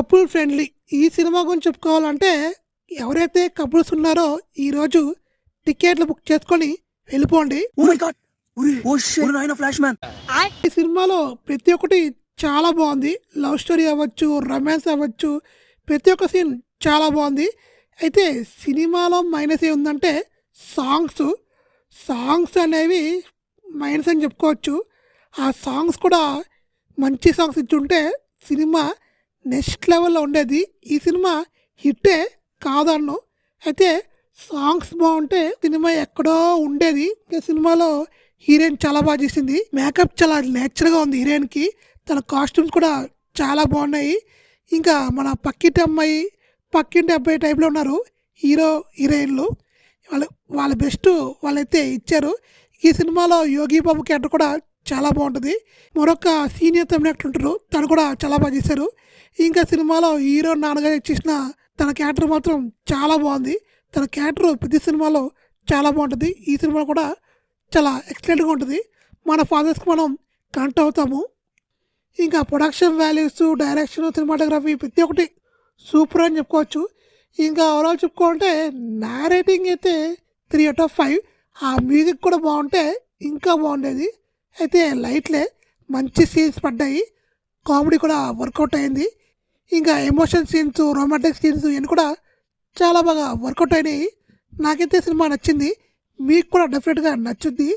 Couple friendly. ఈ cinema గురించి చెప్పుకోవాలంటే ఎవరైతే కపుల్స్ ఉన్నారో ఈరోజు టికెట్లు బుక్ చేసుకొని వెళ్ళిపోండి. Oh my god oh shit నాయనా ఫ్లాష్ మ్యాన్. ఈ సినిమాలో ప్రతి ఒక్కటి చాలా బాగుంది. లవ్ స్టోరీ అవ్వచ్చు, రొమాన్స్ అవ్వచ్చు, ప్రతి ఒక్క సీన్ చాలా బాగుంది. అయితే సినిమాలో మైనస్ ఏముందంటే సాంగ్స్ సాంగ్స్ అనేవి మైనస్ అని చెప్పుకోవచ్చు. ఆ సాంగ్స్ కూడా మంచి సాంగ్స్ ఇచ్చుంటే సినిమా నెక్స్ట్ లెవెల్లో ఉండేది. ఈ సినిమా హిట్టే కాదన్ను. అయితే సాంగ్స్ బాగుంటే సినిమా ఎక్కడో ఉండేది. ఈ సినిమాలో హీరోయిన్ చాలా బాగా చేసింది. మేకప్ చాలా నేచురల్గా ఉంది హీరోయిన్కి. తన కాస్ట్యూమ్స్ కూడా చాలా బాగున్నాయి. ఇంకా మన పక్కింటి అమ్మాయి, పక్కింటి అబ్బాయి టైప్లో ఉన్నారు హీరో హీరోయిన్లు. వాళ్ళ బెస్ట్ వాళ్ళైతే ఇచ్చారు. ఈ సినిమాలో యోగి బాబు క్యారెక్టర్ కూడా చాలా బాగుంటుంది. మరొక సీనియర్ తమిళ యాక్టర్ ఉంటారు, తను కూడా చాలా బాగా చేశారు. ఇంకా సినిమాలో హీరో నాన్నగా చేసిన తన క్యారెక్టర్ మాత్రం చాలా బాగుంది. తన క్యారెక్టర్ ప్రతి సినిమాలో చాలా బాగుంటుంది. ఈ సినిమా కూడా చాలా ఎక్సలెంట్గా ఉంటుంది. మన ఫాదర్స్కి మనం కనెక్ట్ అవుతాము. ఇంకా ప్రొడక్షన్ వాల్యూస్, డైరెక్షన్, సినిమాటోగ్రఫీ ప్రతి ఒక్కటి సూపర్ అని చెప్పుకోవచ్చు. ఇంకా ఓవరాల్ చెప్పుకోవాలంటే నా రేటింగ్ అయితే 3/5. ఆ మ్యూజిక్ కూడా బాగుంటే ఇంకా బాగుండేది. అయితే లైట్లే మంచి సీన్స్ పడ్డాయి. కామెడీ కూడా వర్కౌట్ అయింది. ఇంకా ఎమోషన్ సీన్స్, రొమాంటిక్ సీన్స్ ఇవన్నీ కూడా చాలా బాగా వర్కౌట్ అయినాయి. నాకైతే సినిమా నచ్చింది. మీకు కూడా డెఫినెట్గా నచ్చుద్ది.